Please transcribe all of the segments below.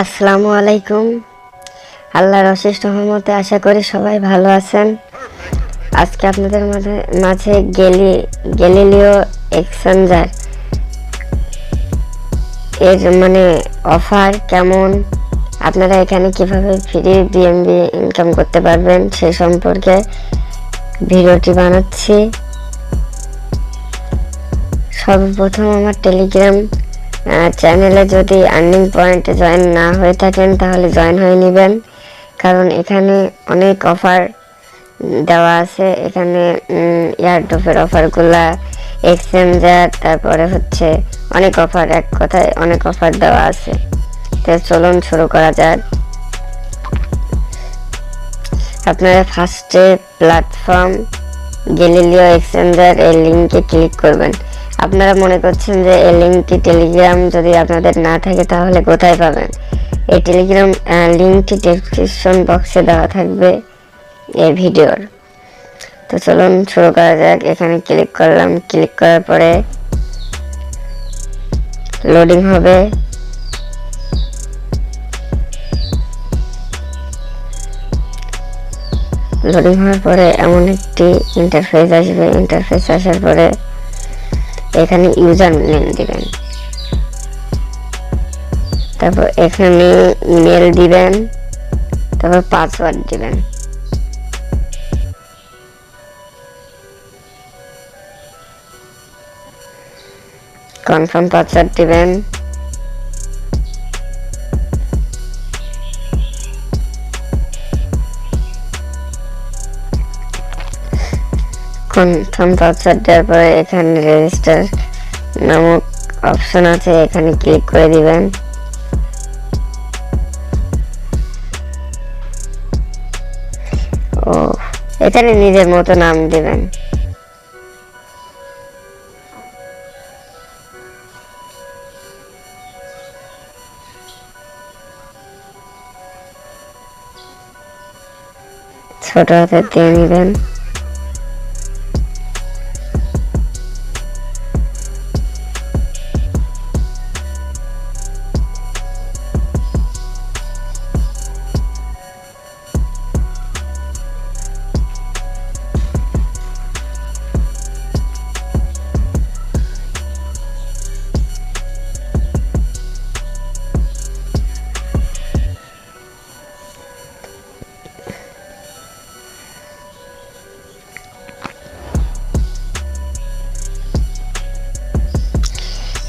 আসসালামু আলাইকুম। আল্লাহর অশেষ রহমতে আশা করি সবাই ভালো আছেন। আজকে আপনাদের মাঝে গ্যালিলিও এক্সচেঞ্জার এর অফার কেমন, আপনারা এখানে কিভাবে ফ্রি বিএমবি ইনকাম করতে পারবেন সেই সম্পর্কে ভিডিওটি বানাচ্ছি। সর্বপ্রথম আমার টেলিগ্রাম চ্যানেলে যদি আর্নিং পয়েন্টে জয়েন না হয়ে থাকেন তাহলে জয়েন হয়ে নেবেন, কারণ এখানে অনেক অফার দেওয়া আছে। এখানে এয়ারড্রপের অফারগুলা, এক্সচেঞ্জার, তারপরে হচ্ছে অনেক অফার, এক কথায় অনেক অফার দেওয়া আছে। তো চলুন শুরু করা যাক। আপনারা ফার্স্টে প্ল্যাটফর্ম গ্যালিলিও এক্সচেঞ্জার এই লিঙ্কে ক্লিক করবেন। আপনারা মনে করছেন যে এই লিঙ্কটি টেলিগ্রাম যদি আপনাদের না থাকে তাহলে কোথায় পাবেন? এই টেলিগ্রাম লিঙ্কটি ডেসক্রিপশন বক্সে দেওয়া থাকবে এই ভিডিওর। তো চলুন শুরু করা যাক। এখানে ক্লিক করলাম, ক্লিক করার পরে লোডিং হবে। লোডিং হওয়ার পরে এমন একটি ইন্টারফেস আসবে। ইন্টারফেস আসার পরে এখানে ইউজার নেম দিবেন, তারপর এখানে ইমেল দিবেন, তারপর পাসওয়ার্ড দিবেন। কনফার্ম পাসওয়ার্ড দিবেন। কনফার্ম পাসওয়ার্ড দেওয়ার পরে এখানে রেজিস্টার নামক অপশন আছে, এখানে ক্লিক করে দিবেন। ও এখানে নিজের মতো নাম দিবেন। ছোট হাতে দিয়ে নিবেন।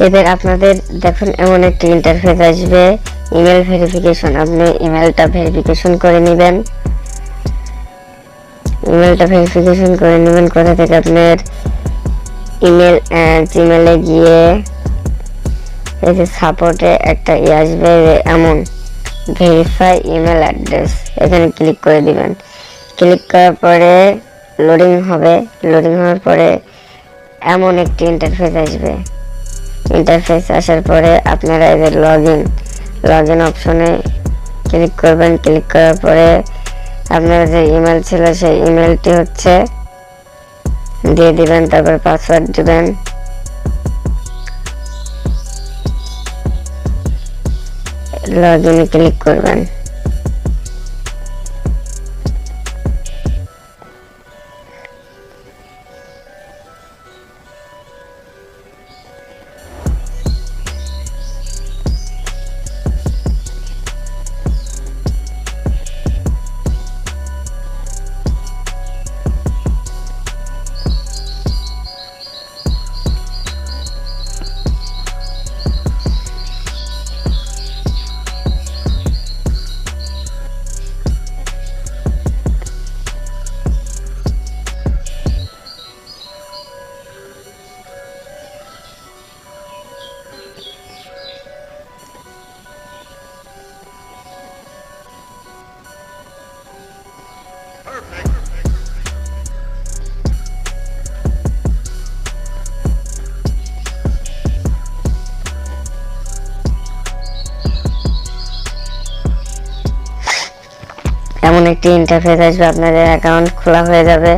এবার আপনাদের দেখুন এমন একটি ইন্টারফেস আসবে, ইমেল ভেরিফিকেশন। আপনি ইমেলটা ভেরিফিকেশন করে নেবেন। ইমেলটা ভেরিফিকেশন করে নেবেন কোথা থেকে? আপনার ইমেল জিমেলে গিয়ে এই যে সাপোর্টে একটা আসবে এমন ভেরিফাই ইমেল অ্যাড্রেস, এখানে ক্লিক করে দিবেন। ক্লিক করার পরে লোডিং হবে। লোডিং হওয়ার পরে এমন একটি ইন্টারফেস আসবে। ইন্টারফেস আসার পরে আপনারা এদের লগ ইন অপশনে ক্লিক করবেন। ক্লিক করার পরে আপনার যে ইমেল ছিল সেই ইমেলটি হচ্ছে দিয়ে দিবেন, তারপর পাসওয়ার্ড দিবেন। লগ ইনে ক্লিক করবেন। এমন একটি ইন্টারফেস আসবে, আপনাদের অ্যাকাউন্ট খোলা হয়ে যাবে।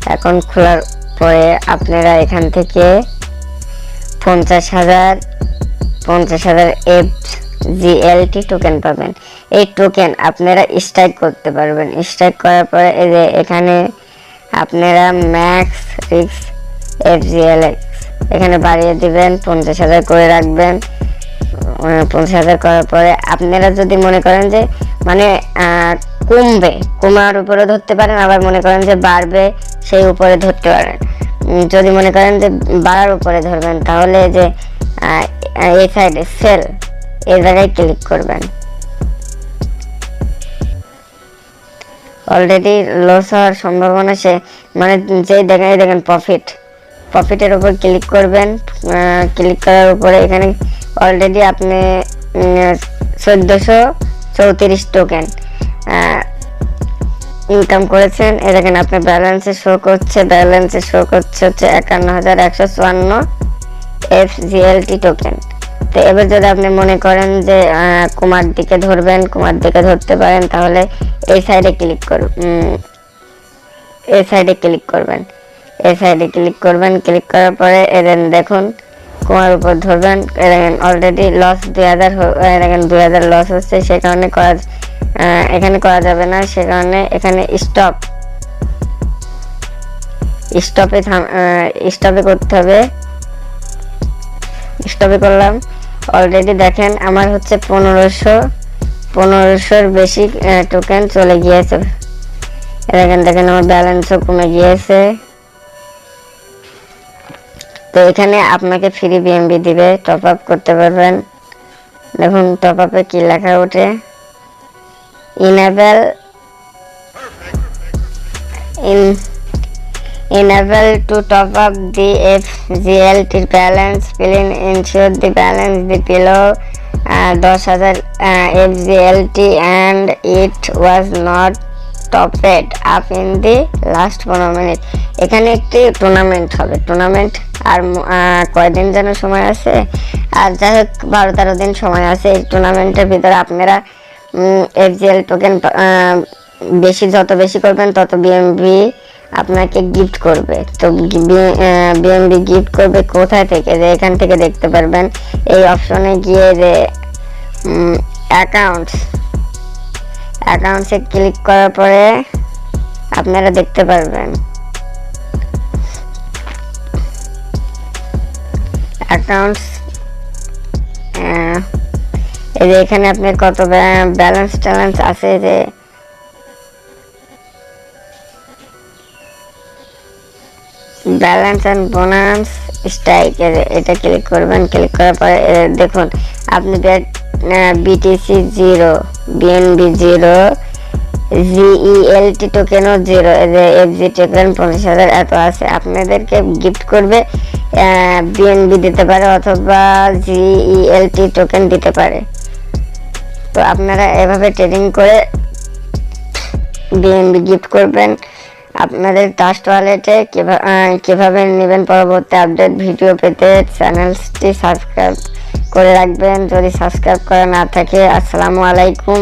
অ্যাকাউন্ট খোলার পরে আপনারা এখান থেকে 50,000 50,000 FGLT টোকেন পাবেন। এই টোকেন আপনারা স্ট্রাইক করতে পারবেন। স্ট্রাইক করার পরে এই যে এখানে আপনারা ম্যাক্স রিক্স FGLX এখানে বাড়িয়ে দিবেন, 50,000 করে রাখবেন। 50,000 করার পরে আপনারা যদি মনে করেন যে মানে কমার উপরে ধরতে পারেন, আবার মনে করেন যে বাড়বে সেই উপরে ধরতে পারেন। যদি মনে করেন যে বাড়ার উপরে ধরবেন তাহলে যে এই সাইডে সেল এই জায়গায় ক্লিক করবেন। অলরেডি লস হওয়ার সম্ভাবনা সে মানে যেই দেখেন প্রফিটের উপর ক্লিক করবেন। ক্লিক করার উপরে এখানে অলরেডি আপনি 1434 টোকেন ইনকাম করেছেন। এই দেখেন আপনার ব্যালেন্সে শো করছে হচ্ছে 51,154 FGLT টোকেন। তো এবার যদি আপনি মনে করেন যে কুমার দিকে ধরতে পারেন তাহলে এই সাইডে ক্লিক করবেন। ক্লিক করার পরে এদের দেখুন কুমার উপর ধরবেন। অলরেডি লস 2000 লস হচ্ছে, সে কারণে এখানে করা যাবে না। সে কারণে এখানে স্টপে করতে হবে। স্টপে করলাম। অলরেডি দেখেন আমার হচ্ছে 1500-র বেশি টোকেন চলে গিয়েছে। দেখেন আমার ব্যালেন্সও কমে গিয়েছে। তো এখানে আপনাকে ফ্রি বিএমবি দিবে, টপ আপ করতে পারবেন। দেখুন টপ আপে কি লেখা ওঠে, enable to top up the FGLT balance. Please ensure the balance the below 10,000 FGLT and it was not topped up in the last 15 minutes. এখানে একটি টুর্নামেন্ট হবে। আর কয়দিন যেন সময় আছে, আর যাই হোক 12-13 দিন সময় আছে। এই টুর্নামেন্টের ভিতরে আপনারা FGL টোকেন যত বেশি করবেন তত বিএমবি আপনাকে গিফট করবে। তো বিএমবি গিফট করবে কোথায় থেকে, যে এখান থেকে দেখতে পারবেন। এই অপশনে গিয়ে যে অ্যাকাউন্টসে ক্লিক করার পরে আপনারা দেখতে পারবেন অ্যাকাউন্টস। এই যে এখানে আপনার কত ব্যালেন্স আছে, যে ব্যালেন্স অ্যান্ড বোনাস স্ট্রাইক, এটা ক্লিক করবেন। ক্লিক করার পরে দেখুন আপনি BTC 0, BNB 0, GELT টোকেনও 0, FG token 50,000 এত আছে। আপনাদেরকে গিফট করবে বিএনবি দিতে পারে অথবা GELT টোকেন দিতে পারে। তো আপনারা এভাবে ট্রেডিং করে বিএনবি গিফট করবেন আপনাদের ট্রাস্ট ওয়ালেটে। কিভাবে নেবেন পরবর্তী আপডেট ভিডিও পেতে চ্যানেলটি সাবস্ক্রাইব করে রাখবেন যদি সাবস্ক্রাইব করা না থাকে। আসসালামু আলাইকুম।